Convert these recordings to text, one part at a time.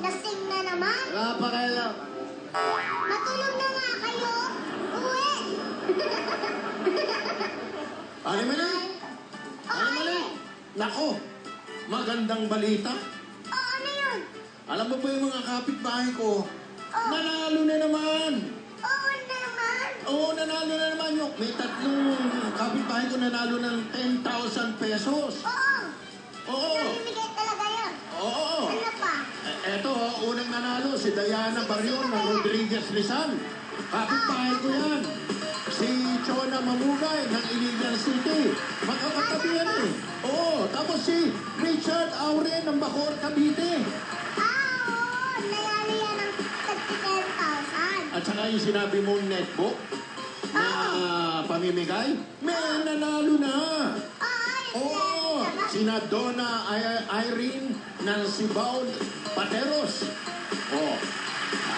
Lasing na naman. Wala pa kailan. Matulog na nga kayo. Uwi. Alimali! Alimali! Nako, magandang balita. Oh, ano yun? Alam mo ba yung mga kapitbahay ko? Oh. Nanalo na naman! Oo naman. Oo, nanalo na naman yung... May tatlong kapitbahay ko nanalo ng 10,000 pesos. Oo. Oo. Namimigay talaga yun. Oo. Ano pa? Eto, unang nanalo, si Diana Barion ng Rodriguez Rizal. Kapitbahay ko yan. Si Chona Mamugay ng Iligan City. Magkakatabi yan eh. Oo, tapos si Richard Auren ng Bacoor, Cavite. Oo. Nayali yan ng 10,000. At saka yung sinabi mong netbook na pamimigay, may nanalo na. Oo, sina Donna Irene ng Sibaud Pateros. Oh,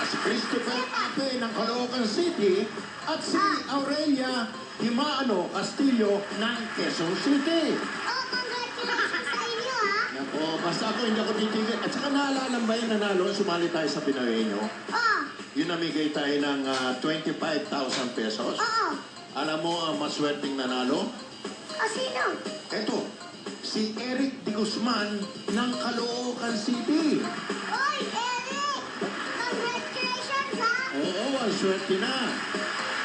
si Christopher Ape ng Caloocan City at si Aurelia Himano Castillo ng Quezon City. Oh, congratulations sa inyo, ha? Nako, basta ako hindi ako titigil. At saka naalala ba yung nanalo, sumali tayo sa Pinoy nyo? Oo. Yun namigay tayo ng 25,000 pesos. Oo. Alam mo ang maswerteng nanalo? O, sino? Eto, si Eric de Guzman ng Caloocan City. Oy, Eric! Congratulations, ha? Oo, ang swerte na.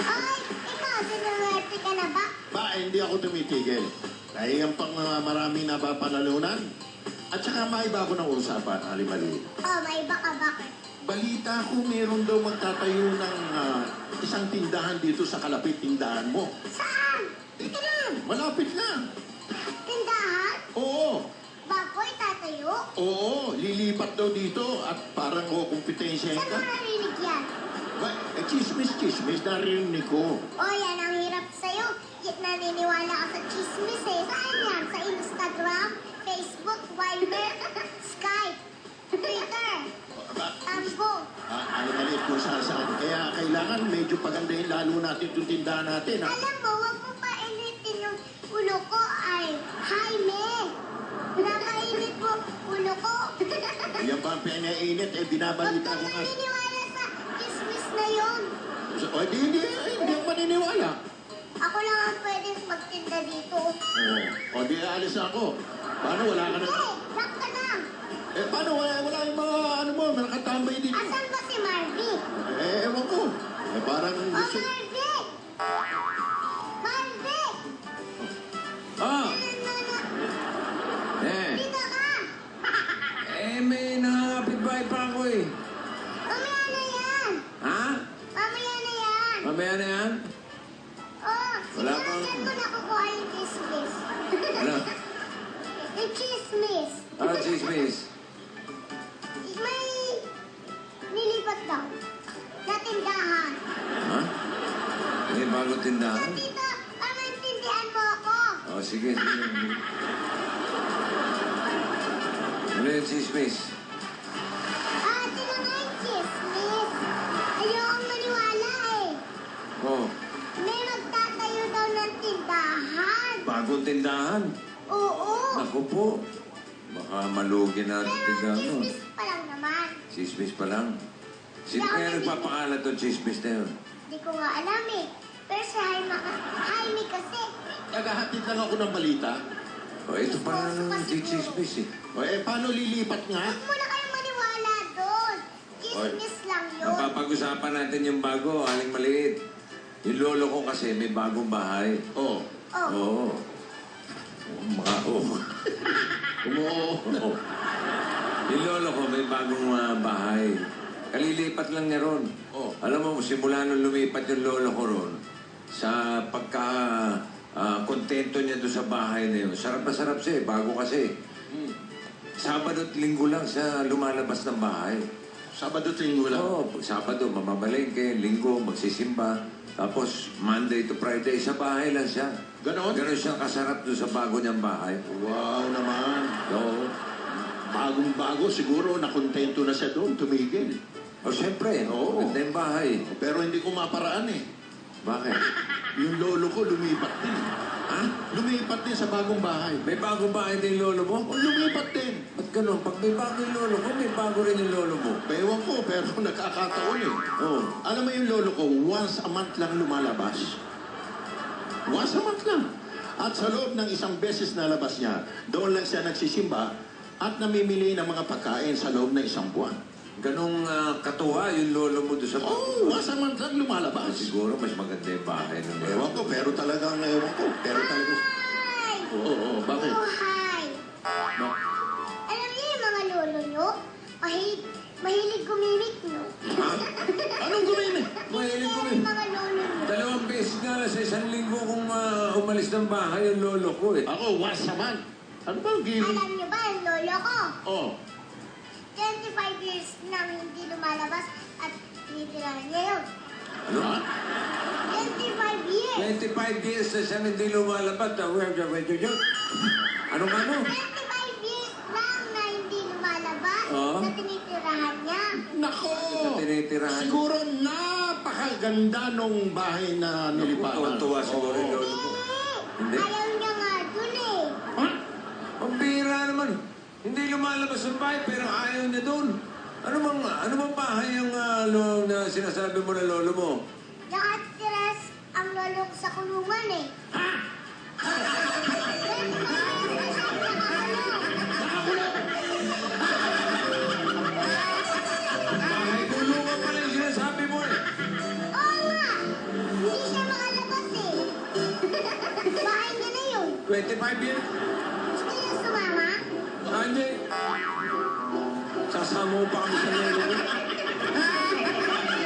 Oy, ikaw, sinuwerte ka na ba? Ba, hindi ako tumitigil. Dahil ang pang marami na papanalunan. At saka may bago ng usapan, Alimali. Oh, may iba ka bakit? Balita ko meron daw magtatayo ng isang tindahan dito sa kalapit tindahan mo. Saan? Dito lang, malapit lang. Tindahan? Oo, Baboy tatayo? oo, lilipat daw dito at parang kukumpetensya Saan mo ka. narinig yan? Ba, chismis, narinig ko. Oh, yan ang hirap sa'yo. Naniniwala ka sa chismis eh. Saan yan? Sa Instagram, Facebook, Viber, Skype, Twitter, Tambo. Alimali kung saan. Kaya kailangan medyo pagandahin lalo natin itong tindahan natin. Alam mo, wag mo pa initin yung ulo ko ay Jaime. Nakainit mo ulo ko. Yan ba ang pinainit? Huwag Binabalita kang ko nga. maniniwala sa chismis na yun. O, hindi ako maniniwala. Ako lang ang pwedeng magtinda dito. O, di alis ako. Paano wala ka na? Lock ka na. Paano wala yung mga nakatambay dito? Asan ba si Marvy? Ewan ko. Parang Oh, gusto... Marvy! Marvy! Ah! Dito ka! May nakakapit-bahay pa ako eh. Mamaya na yan! Ha? Mamaya na yan! Mamaya na yan? Oh, Wala sige, pang- saan mo nakukuha yung chismis? Ano? Yung chismis. Ano, chismis? May nilipat daw. Na tindahan. Ha? May bago tindahan? Dito, maintindihan mo ako. Oh, sige. Ano yung chismis? Sino nga yung chismis? Ayokong maniwala eh. Oh, May magtatayo daw ng tindahan. bagong tindahan. Oo. Naku po. Baka malugi na ang Pero tindahan mo. chismis pa lang naman. Chismis pa lang. Sino kaya nagpapakalat ng chismis na yun? Hindi ko nga alam eh. Pero si Jaime kasi. Naghahatid lang ako ng balita. Oh, ito pa na ng chismis eh. O, paano lilipat nga? Huwag mo na kayong maniwala doon. Chismis lang yun. Mapapag-usapan natin yung bago, aling maliit. Yung lolo ko kasi may bagong bahay. Oh. Oh. Oo. Mga oo. Oo. Yung lolo ko may bagong bahay. Kalilipat lang niya ron. Oh. Alam mo, simula nung lumipat yung lolo ko ron, sa pagka kontento niya doon sa bahay na yun, sarap na sarap siya eh, bago kasi. Sabado at linggo lang siya lumalabas ng bahay. Sabado Linggo lang. Oo, Sabado, mamamalengke, linggo, magsisimba. Tapos, Monday to Friday, sa bahay lang siya. Ganon? Ganon siya kasarap doon sa bago niyang bahay. Wow naman. Oo. Bagong-bago, siguro nakontento na siya doon, tumigil. O, siyempre, Oo. ganda yung bahay. Pero hindi ko maparaan eh. Bakit? Yung lolo ko lumipat din. Ha? Lumipat din sa bagong bahay. May bagong bahay din yung lolo mo? O, lumipat din. Ba't ganun? Pag may bago yung lolo ko, may bago rin yung lolo mo. Ewan ko, pero nakakataon eh. Oo. Alam mo yung lolo ko, once a month lang lumalabas. Once a month lang. At sa loob ng isang beses na labas niya, doon lang siya nagsisimba at namimili ng mga pagkain sa loob ng isang buwan. Ganong katuwa yung lolo mo doon sa... Oh, once a month lang lumalabas. Siguro mas maganda yung bahay ng lolo. Ewan ko, pero talagang ewan ko. Pero talagang... Hi! Oo, bakit? Oh, hi! Alam niyo yung mga lolo nyo? Mahilig gumimik, no? Anong gumimik? Mahilig ko Yung mga lolo nyo. 2 beses nga lang sa 1 linggo kung umalis ng bahay yung lolo ko eh. Ako, once a month. Ano ba ang gimmick? Alam niyo ba yung lolo ko? Oh, 25 years nang hindi lumalabas at tinitirahan niya yun. Ano? ha? 25 years! 25 years na siya hindi lumalabas. Anong ano? 25 years lang na hindi lumalabas Oo. na tinitirahan niya. Nako! Sa tinitirahan. Siguro napakaganda nung bahay na nilipatan. Tuwa siguro yung lolo ko. Hindi. Ayaw niya nga dun eh. Ha? Ang bihira naman. Hindi lumalabas ng bahay pero ayaw niya doon. Ano bang bahay yung na sinasabi mo na lolo mo? Nakatiras ang lolo ko sa kulungan eh. Ha? Bahay kulungan pala yung sinasabi mo eh. Oo nga! Hindi siya makalabas eh. Bahay niya na yun. 25 years? Gusto niya sumama? Hindi. Sasama mo pa kami sa lolo ko.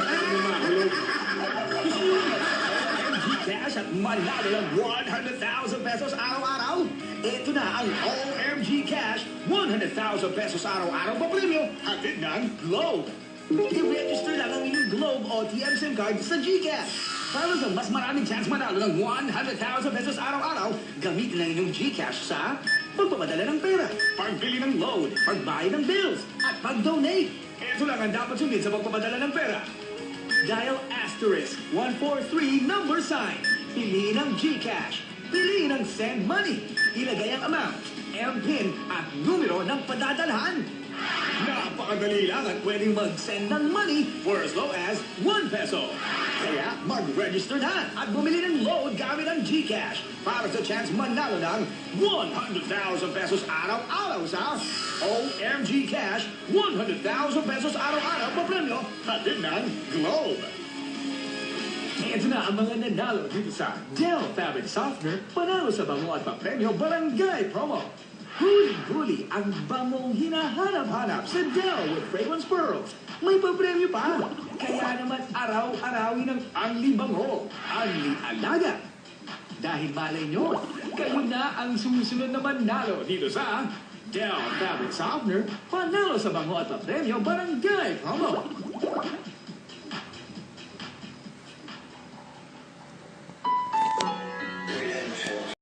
Hindi makulog. Cash at manalo ng 100,000 pesos araw-araw. Ito na ang OMG Cash 100,000 pesos araw-araw pa premyo hatid ng Globe. I-register lang ang inyong Globe o TM SIM card sa GCash. Para sa mas maraming chance manalo ng 100,000 pesos araw-araw, gamitin ang inyong GCash sa pagpapadala ng pera, pagbili ng load, pagbayad ng bills, at pag-donate. Ito lang ang dapat sundin sa pagpapadala ng pera. Dial asterisk 143 number sign. Piliin ang GCash. Piliin ang send money. Ilagay ang amount, MPIN at numero ng padadalhan. Napakadali lang at pwedeng mag-send ng money for as low as 1 peso. Kaya mag-register na at bumili ng load gamit ang GCash para sa chance manalo ng 100,000 pesos araw-araw sa OMG Cash 100,000 pesos araw-araw pa premyo hatid ng Globe. Ito na ang mga nanalo dito sa Dell Fabric Softener, panalo sa bango at papremyo barangay promo. Huli-huli ang bangong hinahanap-hanap sa Dell with Fragrance Pearls. May papremyo pa. Kaya naman araw-arawin ang Angli Bango, Angli Alaga. Dahil malay nyo, kayo na ang susunod na manalo dito sa Dell Fabric Softener, panalo sa bango at papremyo barangay promo.